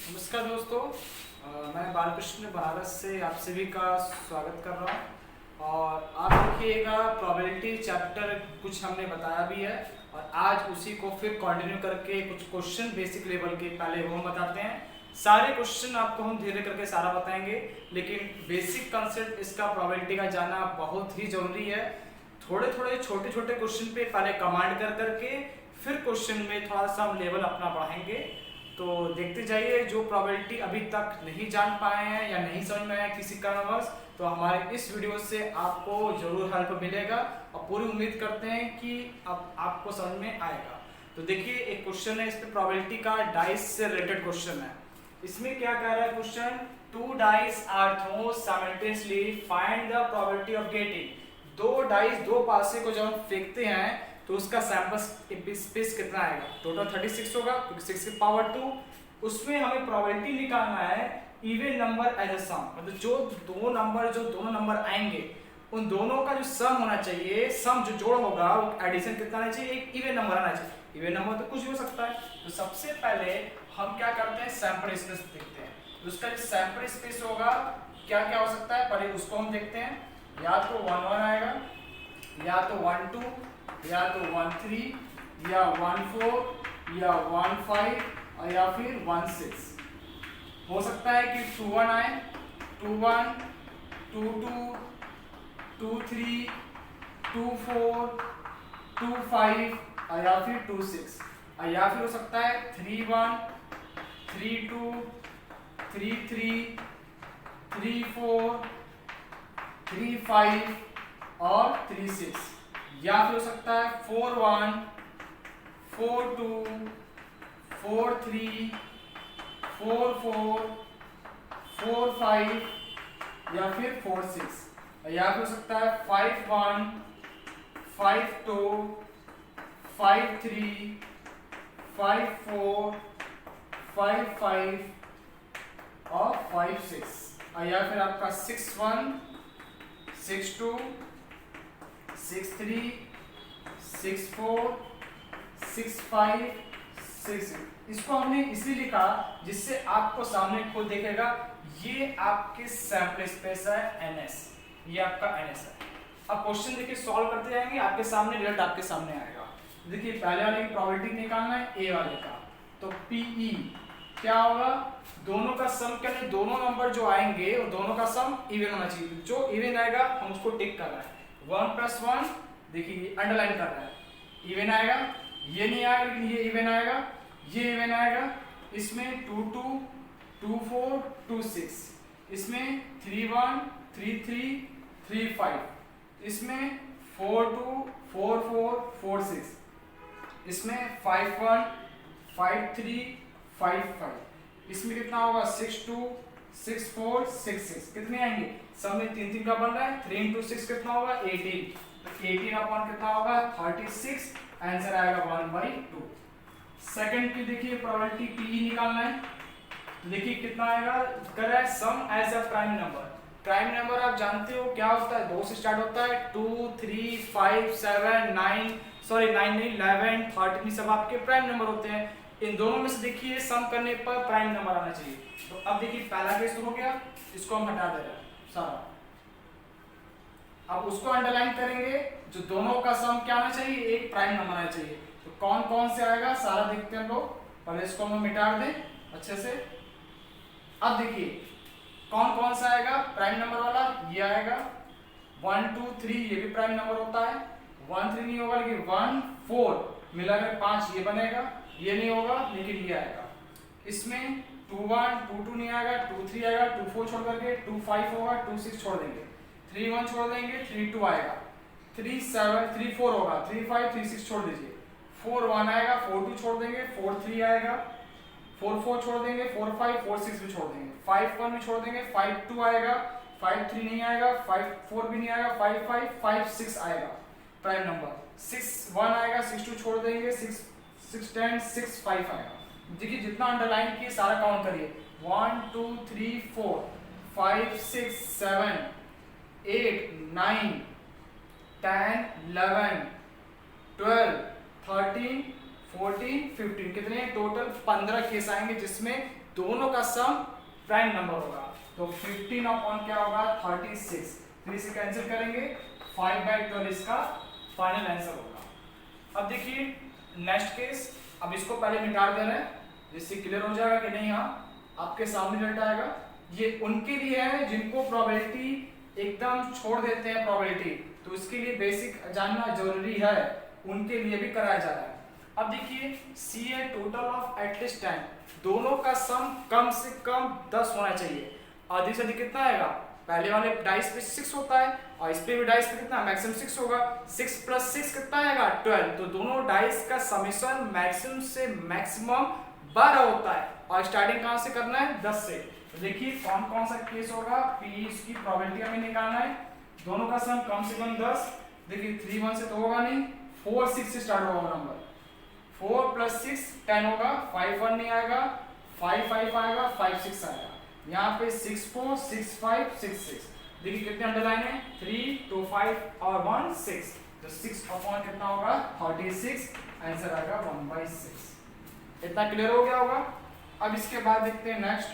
नमस्कार दोस्तों, मैं बालकृष्ण बनारस से आप सभी का स्वागत कर रहा हूँ। और आप देखिएगा प्रोबेबिलिटी चैप्टर कुछ हमने बताया भी है और आज उसी को फिर कंटिन्यू करके कुछ क्वेश्चन बेसिक लेवल के पहले वो हम बताते हैं। सारे क्वेश्चन आपको हम धीरे करके सारा बताएंगे, लेकिन बेसिक कंसेप्ट इसका प्रोबेबिलिटी का जाना बहुत ही जरूरी है। थोड़े थोड़े छोटे छोटे क्वेश्चन पे पहले कमांड कर करके फिर क्वेश्चन में थोड़ा सा हम लेवल अपना बढ़ाएंगे। तो देखते जाइए, जो प्रोबेबिलिटी अभी तक नहीं जान पाए हैं या नहीं समझ में आया किसी कारणवश, तो हमारे इस वीडियो से आपको जरूर हेल्प मिलेगा और पूरी उम्मीद करते हैं कि अब आपको समझ में आएगा। तो देखिए, एक क्वेश्चन है, इस पे प्रोबेबिलिटी का डाइस से रिलेटेड क्वेश्चन है। इसमें क्या कह रहा है question, 2 dice are thrown simultaneously, find the probability of getting. दो डाइस, दो पासे को जब हम फेंकते हैं तो उसका सैंपल स्पेस कितना आएगा। टोटल 36 होगा क्योंकि 6 की पावर 2। उसमें हमें प्रोबेबिलिटी निकालना है इवन नंबर एज अ सम, मतलब जो दोनों नंबर आएंगे उन दोनों का जो सम होना चाहिए, सम जो जोड़ होगा वो एडिशन कितना आना चाहिए, एक इवन नंबर आना चाहिए। इवन नंबर तो कुछ भी हो सकता है। तो सबसे पहले हम क्या करते हैं, सैंपल स्पेस देखते हैं। तो उसका जो सैंपल स्पेस होगा क्या क्या हो सकता है, पहले उसको हम देखते हैं। या तो 1 1 आएगा, या तो 1 2, या तो 1 3, या 1 4, या 1 5, और या फिर 1 6। हो सकता है कि 2 1 आए, 2 1, 2 2, 2 3, 2 4, 2 5, और या फिर 2 6, और या फिर हो सकता है 3 1, 3 2, 3 3, 3 4, 3 5 और 3 6, या फिर हो सकता है 4 1, 4 2, 4 3, 4 4, 4 5, या फिर 4 6, या फिर हो सकता है 5 1, 5 2, 5 3, 5 4, 5 5 और 5 6, और या फिर आपका 6 1, 6 2, 6 3, 6 4, 6 5, 6। इसको हमने इसलिए लिखा जिससे आपको सामने खुद देखेगा ये आपके सैंपल स्पेस है NS, ये आपका NS है। अब क्वेश्चन देखिए सॉल्व करते जाएंगे, आपके सामने रिजल्ट आपके सामने आएगा। देखिए पहले वाले की प्रोबेबिलिटी निकालना है A वाले का, तो PE क्या होगा, दोनों का सम, क्या नहीं, दोनों नंबर जो आएंगे वो दोनों का सम इवन होना चाहिए। जो इवन आएगा हम उसको टिक कर रहे हैं। 1 + 1, देखिए अंडरलाइन कर रहा है, इवन आएगा। ये नहीं आएगा लेकिन ये इवन आएगा, ये इवन आएगा। इसमें 2 2, 2 4, 2 6, इसमें 3 1, 3 3, 3 5, इसमें 4 2, 4 4, 4 6, इसमें 5 1, 5 3, 5 5, इसमें कितना होगा 6 2, 6 4, 6 6, कितने आएंगे, सब में 3 3 का बन रहा है। 3 × 6 कितना होगा 18, तो 18 अपॉन कितना होगा 36, आंसर आएगा 1/2। सेकंड की देखिए प्रोबेबिलिटी PE निकालना है, तो देखिए कितना आएगा, कर रहा है sum as a prime number. Prime number आप जानते हो क्या होता है, 2 से स्टार्ट होता है। 2 3 5 7 9, सॉरी 9 नहीं, 11 13, सब आपके प्राइम नंबर होते हैं। इन दोनों में से देखिए सम करने पर प्राइम नंबर आना चाहिए। तो अब देखिए पहला केस हो गया, इसको हम हटा दे रहे हैं सारा। अब उसको अंडरलाइन करेंगे, जो दोनों का सम क्या आना चाहिए, एक प्राइम नंबर आना चाहिए। तो कौन कौन से आएगा सारा देखते हैं हम लोग। पहले इसको हम मिटा दें अच्छे से। अब देखिए कौन कौन सा आएगा प्राइम नंबर वाला, ये आएगा 1 2 3, ये भी प्राइम नंबर होता है। 1 3 नहीं होगा लेकिन 1 4 मिलाकर 5 ये बनेगा, ये नहीं होगा लेकिन ये आएगा। इसमें 2 1, 2 2 नहीं आएगा, 2 3 आएगा, 2 4 छोड़ करके 2 5 होगा, 2 6 छोड़ देंगे, 3 1 छोड़ देंगे, 3 2 आएगा, 3 7 3 4 होगा, 3 5 3 6 छोड़ दीजिए, 4 1 आएगा, 4 2 छोड़ देंगे, 4 3 आएगा, 4 4 छोड़ देंगे, 4 5 4 6 भी छोड़ देंगे, 5 1 भी छोड़ देंगे, 5 2 आएगा, 5 3 नहीं आएगा, 5 4 भी नहीं आएगा, 5 5 5 6 आएगा प्राइम नंबर, 6 1 आएगा, 6 2 छोड़ देंगे, 6 6 10 6 5 आएगा। देखिए जितना अंडरलाइन किए सारा काउंट करिए, 1 2 3 4 5 6 7 8 9 10 11 12 13 14, 15 कितने टोटल 15 केस आएंगे जिसमें दोनों का सम प्राइम नंबर होगा। तो 15 अपॉन क्या होगा 36, 3 से कैंसिल करेंगे 5/12 इसका फाइनल आंसर होगा। अब देखिए नेक्स्ट केस, अब इसको पहले मिटा देना है जिससे क्लियर हो जाएगा कि नहीं। हाँ आपके सामने रिजल्ट आएगा। ये उनके लिए है जिनको प्रोबेबिलिटी एकदम छोड़ देते हैं प्रोबेबिलिटी, तो उसके लिए बेसिक जानना जरूरी है, उनके लिए भी कराया जा रहा है। अब देखिए सी है टोटल ऑफ एटलीस्ट 10, दोनों का सम कम से कम 10 होना चाहिए। अधिक से अधिक कितना आएगा, पहले वाले डाइस पे 6 होता है और इस पे भी डाइस पे कितना मैक्सिमम 6 होगा, 6 + 6 कितना आएगा 12। तो दोनों डाइस का समेशन मैक्सिमम से मैक्सिमम 12 होता है और स्टार्टिंग कहां से करना है 10 से। तो देखिए कौन कौन सा केस होगा, पी इसकी प्रोबेबिलिटी हमें निकालना है, दोनों का सम कम से कम 10। देखिए 3 1 से तो होगा नहीं, 4 6 से स्टार्ट होगा नंबर, 4 + 6 10 होगा, 5 1 नहीं आएगा, 5 5 आएगा, 5 6 आएगा, यहाँ पे 6 4 6 5 6 6। देखिए कितने अंडरलाइन है 3 2 5 और 1 6, तो 6 अपॉन कितना होगा 36, आंसर आएगा 1/6। इतना क्लियर हो गया होगा। अब इसके बाद देखते हैं नेक्स्ट।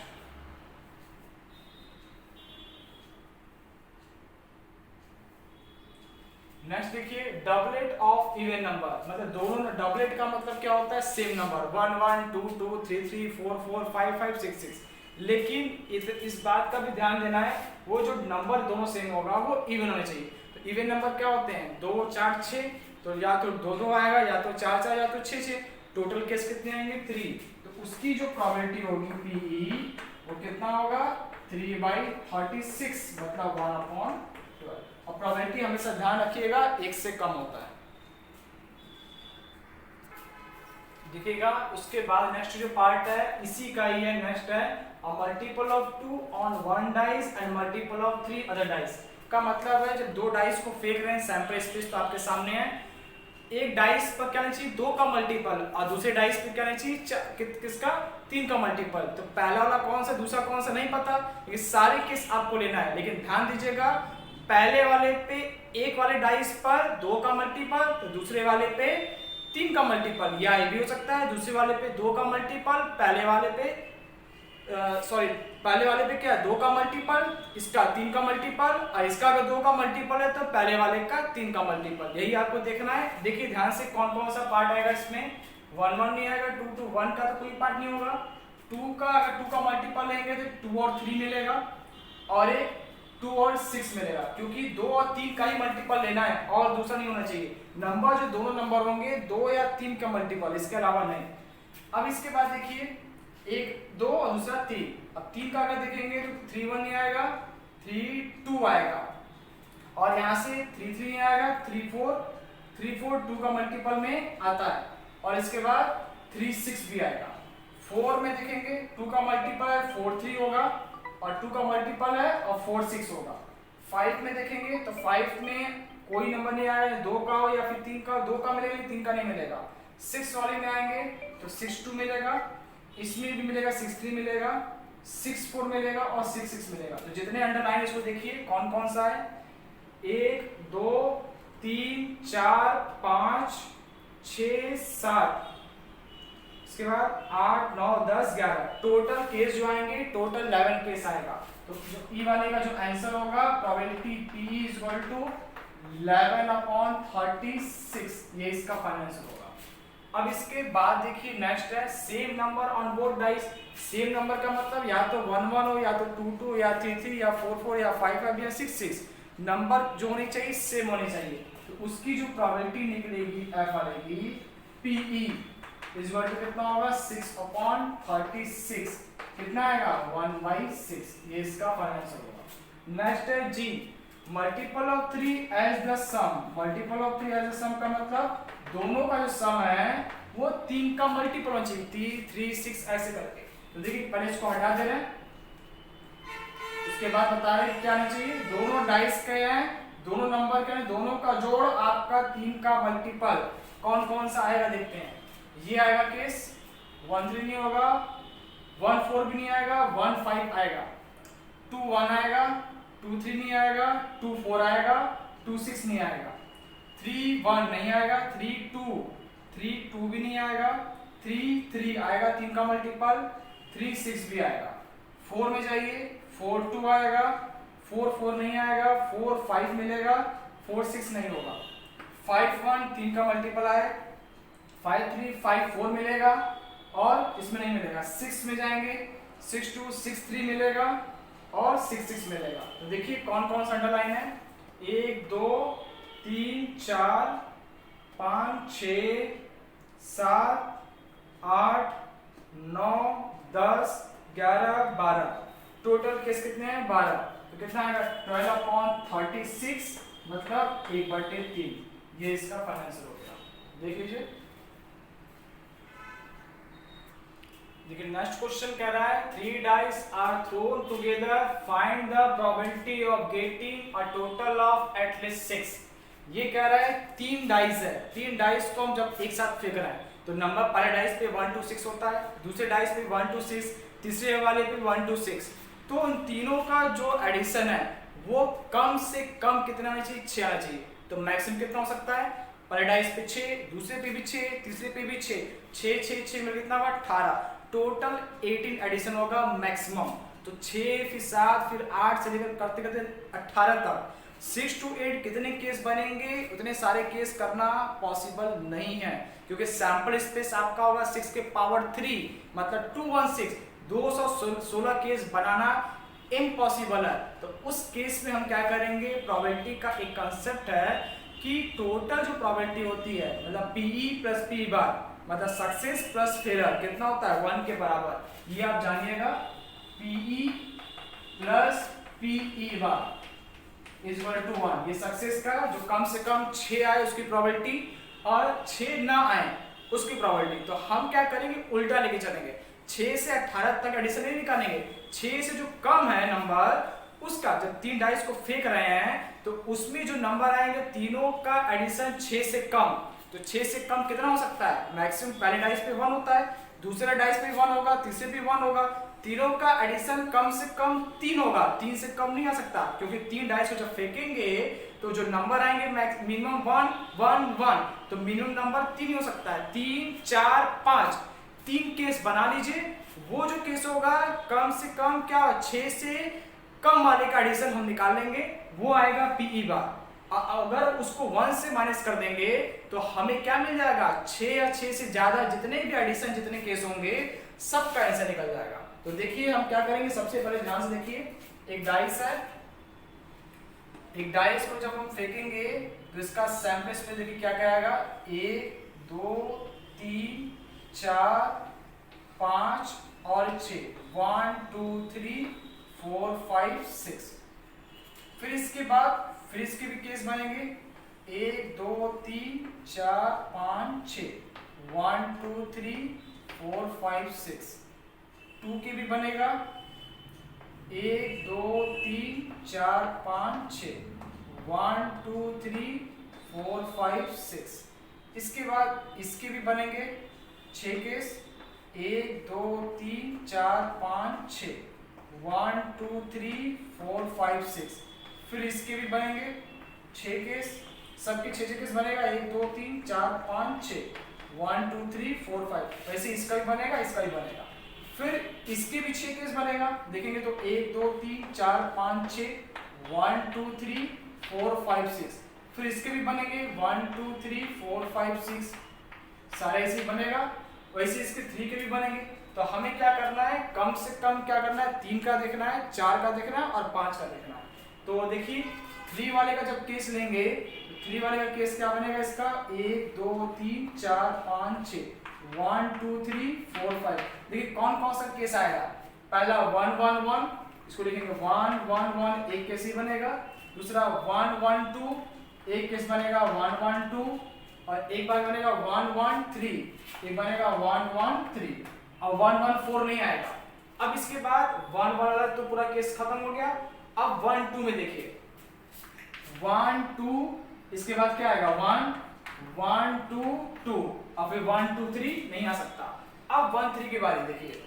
नेक्स्ट देखिए डबलेट ऑफ इवन नंबर, मतलब दोनों डबलेट का मतलब क्या होता है सेम नंबर 1 1 2 2 3 3 4 4 5 5 6 6। लेकिन इस बात का भी ध्यान देना है वो जो नंबर दोनों सेम होगा वो इवन होने चाहिए। तो इवन नंबर क्या होते हैं 2 4 6, तो या तो 2 2 आएगा या तो 4 4 या तो 6 6, टोटल केस कितने आएंगे 3। तो उसकी जो प्रोबेबिलिटी होगी पीई वो कितना होगा 3/36 मतलब 1/12। और प्रोबेबिलिटी हमेशा ध्यान रखिएगा 1 से कम होता है। दिखेगा उसके बाद नेक्स्ट जो पार्ट है इसी का ही है, नेक्स्ट है a multiple of 2 on one dice and multiple of 3 other dice। का मतलब है जब दो डाइस को फेंक रहे हैं, सैंपल स्पेस तो आपके सामने है, एक डाइस पर क्या चाहिए 2 का मल्टीपल और दूसरे डाइस पर क्या चाहिए किसका 3 का मल्टीपल। तो पहला वाला कौन सा दूसरा कौन सा नहीं पता, ये सारे केस आपको लेना है। लेकिन ध्यान दीजिएगा पहले वाले पे एक वाले डाइस पर 2 का मल्टीपल, तो दूसरे वाले पे 3 का मल्टीपल, या ये भी हो सकता है दूसरे वाले पे 2 का मल्टीपल, पहले वाले पे पहले वाले पे क्या 2 का मल्टीपल, इसका 3 का मल्टीपल, और इसका अगर 2 का मल्टीपल है तो पहले वाले का 3 का मल्टीपल, यही आपको देखना है। देखिए ध्यान से कौन कौन सा पार्ट आएगा इसमें, 1 1 नहीं आएगा, 2 2 1 का तो कोई पार्ट नहीं होगा, 2 का अगर 2 का मल्टीपल लेंगे तो 2 और 3 मिलेगा, और एक 2 और 6 मिलेगा, क्योंकि 2 और 3 का ही मल्टीपल लेना है और दूसरा नहीं होना चाहिए। नंबर जो दोनों नंबर होंगे 2 या 3 का मल्टीपल, इसके अलावा नहीं। अब इसके बाद देखिए 1 2 और दूसरा 3, अब 3 का अगर देखेंगे तो 3 1 नहीं आएगा, 3 2 आएगा, और यहाँ से 3 3 नहीं आएगा, 3 4 2 का मल्टीपल में आता है, और इसके बाद 3 6 भी आएगा। 4 में देखेंगे 2 का मल्टीपल है 4 3 होगा, और 2 का मल्टीपल है और 4 6 होगा। 5 में देखेंगे तो 5 में कोई नंबर नहीं आएगा, 2 का हो या फिर 3 का, 2 का मिलेगा 3 का नहीं मिलेगा। 6 वाले में आएंगे तो 6 2 मिलेगा, इसमें भी मिलेगा 6 3 मिलेगा, 6 4 मिलेगा और 6 6 मिलेगा। तो जितने अंडरलाइन इसको देखिए कौन कौन सा है, 1 2 3 4 5 6 7, इसके बाद 8 9 10 11, टोटल केस जो आएंगे टोटल 11 केस आएगा। तो जो ई वाले का जो आंसर होगा probability P is equal to 11/36, ये इसका फाइनल आंसर होगा। अब इसके बाद देखिए नेक्स्ट है same number on both dice. Same number का मतलब या तो 1 1 हो, या तो 2 2 या 3 3 या 4 4 या 5 5 या 6 6, नंबर जो होने चाहिए सेम होने चाहिए। तो उसकी जो प्रोबेबिलिटी निकलेगी एफ आएगी पीई इज इक्वल टू कितना होगा 6/36, कितना आएगा 1/6, ये इसका फाइनल आंसर होगा। नेक्स्ट है जी multiple of 3 as the sum. Multiple of 3 as the sum का मतलब दोनों का जो सम है वो 3 का मल्टीपल होना चाहिए, 3 3 6 ऐसे करके। तो देखिए पहले इसको हटा दे रहे हैं, उसके बाद बता रहे हैं क्या होना चाहिए, दोनों डाइस के हैं, दोनों नंबर के हैं, दोनों का जोड़ आपका 3 का मल्टीपल कौन कौन सा आएगा देखते हैं। ये आएगा केस 1 3 नहीं होगा, 1 4 भी नहीं आएगा, 1 5 आएगा, 2 1 आएगा, 2 3 नहीं आएगा, 2 4 आएगा, 2 6 नहीं आएगा, 3 1 नहीं आएगा, 3 2 3 2 भी नहीं आएगा, 3 3 आएगा, 3 का मल्टीपल 3 6 भी आएगा। 4 में जाइए, 4 2 आएगा, 4 4 नहीं आएगा, 4 5 मिलेगा, 4 6 नहीं होगा, 5 1 3 का मल्टीपल आए, 5 3 5 4 मिलेगा और इसमें नहीं मिलेगा। 6 में जाएंगे, 6 2 6 3 मिलेगा और 6 6 मिलेगा। तो देखिए कौन कौन सा अंडरलाइन है, 1 2 3 4 5 6 7 8 9 10 11 12, टोटल केस कितने हैं 12। तो कितना आएगा 12/36 मतलब 1/3। ये इसका फाइनल आंसर हो गया। देख लीजिए, देखिए नेक्स्ट क्वेश्चन कह रहा है 3 dice are thrown together, find the probability of getting a total of at least 6। ये कह रहा है 3 डाइस है, 3 डाइस को हम जब एक साथ फेंक रहे हैं तो नंबर पहले डाइस पे 1 2 6 होता है, दूसरे डाइस पे 1 2 6, तीसरे वाले पे 1 2 6। तो उन तीनों का जो एडिशन है वो कम से कम कितना होना चाहिए, 6 आना चाहिए। तो मैक्सिमम कितना हो सकता है, पहले डाइस पे 6, दूसरे पे भी 6, तीसरे पे भी 6, 6 6 6 मिल कितना होगा 18, टोटल 18 एडिशन होगा मैक्सिमम। तो 6 फिर 7 फिर 8 से लेकर करते करते 18 तक 6 to 8 कितने केस बनेंगे, उतने सारे केस करना पॉसिबल नहीं है, क्योंकि सैंपल स्पेस आपका होगा 6 के पावर 3 मतलब 216, 216 केस बनाना इम्पॉसिबल है। तो उस केस में हम क्या करेंगे, प्रोबेबिलिटी का एक कंसेप्ट है कि टोटल जो प्रोबेबिलिटी होती है मतलब पीई प्लस पी बार मतलब सक्सेस प्लस फेलियर कितना होता है 1 के बराबर। ये आप जानिएगा, PE plus PE bar is equal to 1। ये सक्सेस का जो कम से कम 6 आए उसकी प्रोबेबिलिटी और 6 ना आए उसकी प्रोबेबिलिटी। तो हम क्या करेंगे, उल्टा लेके चलेंगे, 6 से 18 तक एडिशन नहीं निकालेंगे, 6 से जो कम है नंबर उसका, जब 3 डाइस को फेंक रहे हैं तो उसमें जो नंबर आएंगे तीनों का एडिशन 6 से कम। तो 6 से कम कितना हो सकता है, मैक्सिमम पहले डाइस पे 1 होता है, दूसरे डाइस पे 1 होगा, तीसरे पे 1 होगा, तीनों का एडिशन कम से कम 3 होगा, 3 से कम नहीं आ सकता, क्योंकि 3 डाइस को जब फेंकेंगे तो जो नंबर आएंगे मिनिमम 1 1 1, तो मिनिमम नंबर 3 हो सकता है, 3 4 5, 3 केस बना लीजिए। वो जो केस होगा कम से कम क्या 6 से कम वाले का एडिशन हम निकाल लेंगे, वो आएगा पीई बार। अगर उसको 1 से माइनस कर देंगे तो हमें क्या मिल जाएगा, 6 या 6 से ज्यादा जितने भी एडिशन जितने केस होंगे सबका आंसर निकल जाएगा। तो देखिए हम क्या करेंगे, सबसे पहले ध्यान से देखिए, एक डाइस है, एक डाइस को जब हम फेंकेंगे तो इसका सैंपल स्पेस देखिए क्या क्या आएगा, 1 2 3 4 5 और 6, 1 2 3 4 5 6। फिर इसके बाद फिर इसके भी केस बनेंगे, 1 2 3 4 5 6, 1 2 3 4 5 6। 2 के भी बनेगा, 1 2 3 4 5 6, 1 2 3 4 5 6। इसके बाद इसके भी बनेंगे 6 केस, 1 2 3 4 5 6, 1 2 3 4 5 6। फिर इसके भी बनेंगे 6 केस, सबके 6 केस बनेगा, 1 2 3 4 5 6, 1 2 3 4 5। वैसे इसका भी बनेगा, इसका भी बनेगा। फिर इसके भी 6 केस बनेगा, देखेंगे तो 1 2 3 4 5 6, 1 2 3 4 5 6। फिर इसके भी बनेंगे 1 2 3 4 5 6, सारे ऐसे ही बनेगा। वैसे इसके 3 के भी बनेंगे। तो हमें क्या करना है, कम से कम क्या करना है, 3 का देखना है, 4 का देखना है और 5 का देखना है। तो देखिए 3 वाले का जब केस लेंगे, 3 वाले का केस क्या बनेगा इसका, 1 2 3 4 5 6, 1 2 3 4 5। देखिए कौन कौन सा केस आएगा, पहला 1 1 1, इसको लिखेंगे 1 1 1, एक केस ही बनेगा। दूसरा 1 1 2, एक केस बनेगा 1 1 2, और एक बार बनेगा 1 1 3, एक बनेगा 1 1 3, और 1 1 4 नहीं आएगा। अब इसके बाद 1 वाला तो पूरा केस खत्म हो गया। अब 1 2 में देखिए, 1 2, इसके बाद क्या आएगा 1 1 2 2, और फिर 1 2 3 नहीं आ सकता। अब 1 3 की बारी देखिए,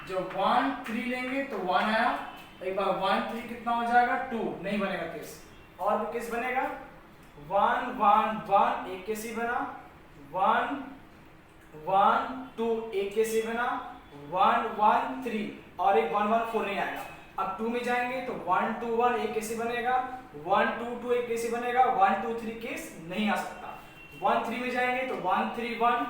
जब 1 3 लेंगे तो 1 आया, एक बार 1 3 कितना हो जाएगा 2, नहीं बनेगा केस। और भी केस बनेगा 1 1 1, एक केस ही बना, 1 1 2 एक केस ये बना, 1 1 3 और एक 1 1 4 नहीं आएगा। अब 2 में जाएंगे तो 1 2 1 एक कैसे बनेगा, 1 2 2 एक कैसे बनेगा, 1 2 3 केस नहीं आ सकता। 1 3 में जाएंगे तो 1 3 1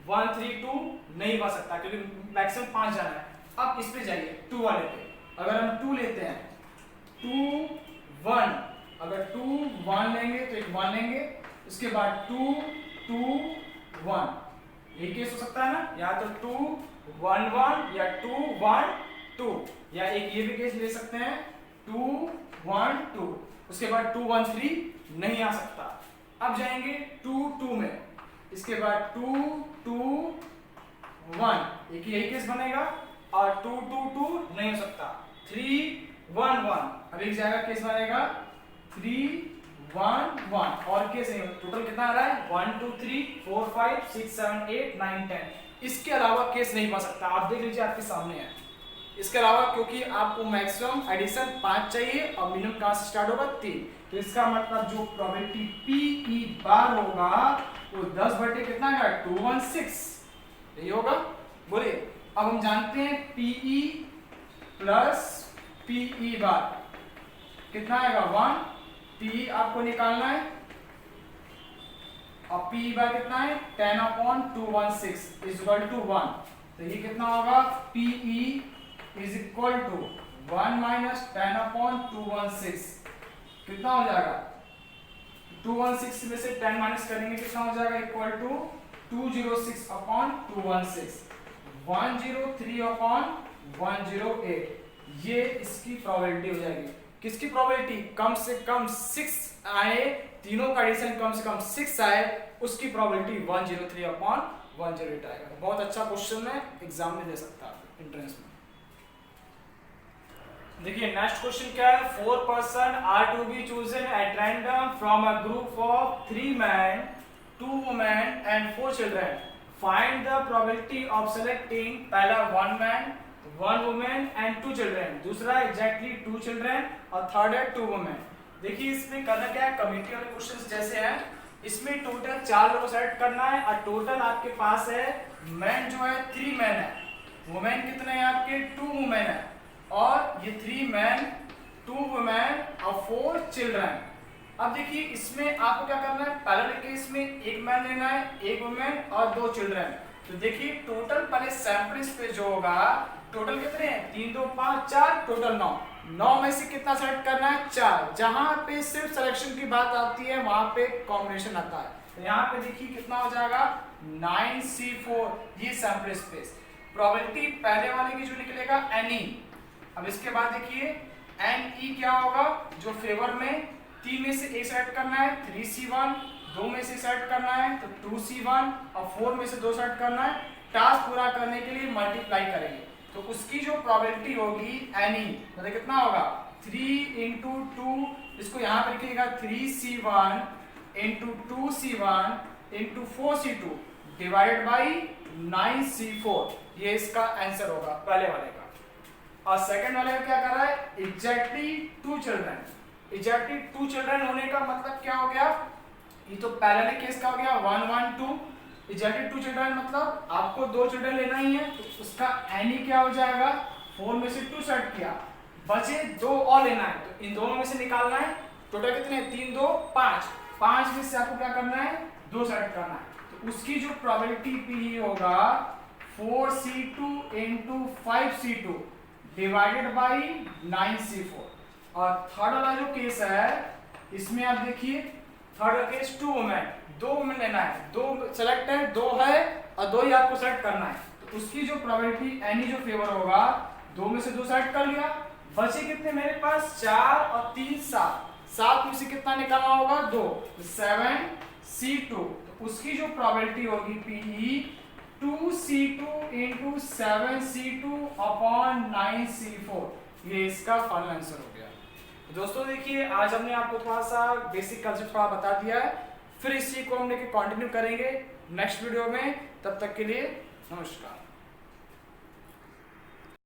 1 3 2 नहीं बन सकता क्योंकि मैक्सिमम 5 जाना है। अब इस पे जाइए 2 वाले पे, अगर हम 2 लेते हैं 2 1, अगर 2 1 लेंगे तो एक 1 लेंगे, उसके बाद 2 2 1 एक केस हो सकता है ना, या तो 2 1 1 या 2 1 2, या एक ये भी केस ले सकते हैं 2 1 2, उसके बाद 2 1 3 नहीं आ सकता। अब जाएंगे 2 2 में, इसके बाद 2 2 1 एक यही केस बनेगा, और 2 2 2 नहीं हो सकता। 3 1 1 अब एक जाएगा केस बनेगा 3 1 1 और केस नहीं, टोटल कितना आ रहा है 1 2 3 4 5 6 7 8 9 10। इसके अलावा केस नहीं बन सकता। आप देख लीजिए आपके सामने है। इसके अलावा क्योंकि आपको मैक्सिमम एडिशन 5 चाहिए और मिनिमम कहां से स्टार्ट होगा 3, तो इसका मतलब जो प्रोबेबिलिटी पी बार होगा वो 10 बटे कितना है 216 यही होगा। बोलिए अब हम जानते हैं पीई प्लस पीई बार कितना आएगा 1, पी आपको निकालना है और पी बार कितना है 10/216 इज इक्वल टू 1, तो ये कितना होगा P E is equal to 1 minus 10/216 कितना हो जाएगा 216 में से 10 माइनस करेंगे कितना हो जाएगा इक्वल टू 206/216 103/108। ये इसकी प्रोबेबिलिटी हो जाएगी। किसकी प्रोबेबिलिटी कम से कम 6 आए, तीनों का एडिशन कम से कम 6 आए, उसकी प्रोबेबिलिटी 103/108 आएगा। बहुत अच्छा क्वेश्चन है, एग्जाम में दे सकता है एंट्रेंस में। देखिए नेक्स्ट क्वेश्चन क्या है, 4 person are to be chosen at random from a group of 3 men 2 women and 4 children. Find the probability of selecting पहला 1 man 1 woman and 2 children, दूसरा exactly 2 children और थर्ड है 2 women। देखिए इसमें करना क्या है, कम्युनिटी वाले क्वेश्चंस जैसे हैं, इसमें टोटल 4 लोगों सेलेक्ट करना है और टोटल आपके पास है मैन जो है 3 मैन है, वुमेन कितने हैं आपके 2 वुमेन है, और ये 3 मैन 2 वुमेन और 4 चिल्ड्रन। अब देखिए इसमें आपको क्या करना है, पहले केस में एक मैन लेना है, एक वुमेन और 2 चिल्ड्रन। तो देखिए टोटल पहले सैंपल पे जो होगा टोटल कितने हैं 3 2 5 4 टोटल 9 में से कितना सेलेक्ट करना है 4। जहां पे सिर्फ सिलेक्शन की बात आती है वहां पे कॉम्बिनेशन आता है। तो यहाँ पे देखिए कितना हो जाएगा 9C4, ये सैंपल स्पेस। प्रोबेबिलिटी पहले वाले की जो निकलेगा NE। अब इसके बाद देखिए NE क्या होगा, जो फेवर में 3 में से एक सेलेक्ट करना है 3C1, 2 में से सेलेक्ट करना है तो 2C1 और 4 में से 2 सेलेक्ट करना है। टास्क पूरा करने के लिए मल्टीप्लाई करेंगे तो उसकी जो प्रोबेबिलिटी होगी NE मतलब कितना होगा 3 × 2, इसको यहाँ पे लिखिएगा 3C1 × 2C1 × 4C2 divided by 9C4, ये इसका आंसर होगा पहले वाले का। और सेकंड वाले का क्या कर रहा है एग्जैक्टली 2 चिल्ड्रन। एग्जैक्टली 2 चिल्ड्रन होने का मतलब क्या हो गया, ये तो पहले केस का हो गया 1 1 2। एग्जैक्टली 2 चिल्ड्रन मतलब आपको 2 चिल्ड्रन लेना ही है, तो उसका NE क्या हो जाएगा 4 में से 2 सेट किया, बचे 2 और लेना है, तो इन दोनों में से निकालना है। टोटल कितने 3 2 5, 5 में से आपको क्या करना है 2 सेट करना है, तो उसकी जो प्रोबेबिलिटी P होगा 4C2 × 5C2 divided by 9C4। और थर्ड वाला जो केस है इसमें आप देखिए थर्ड केस 2 वुमेन, 2 वुमेन लेना है, 2 सेलेक्ट है 2 है और 2 ही आपको सेलेक्ट करना है, तो उसकी जो प्रोबेबिलिटी NE जो फेवर होगा 2 में से 2 सेलेक्ट कर लिया, बचे कितने मेरे पास 4 और 3 7 में से कितना निकालना होगा 2, 7C2, तो उसकी जो प्रोबेबिलिटी होगी PE 2C2 × 7C2/9C4, ये इसका फाइनल आंसर हो गया। दोस्तों देखिए आज हमने आपको थोड़ा सा बेसिक कंसेप्ट थोड़ा बता दिया है, फिर इसी को हम लेके कंटिन्यू करेंगे नेक्स्ट वीडियो में। तब तक के लिए नमस्कार।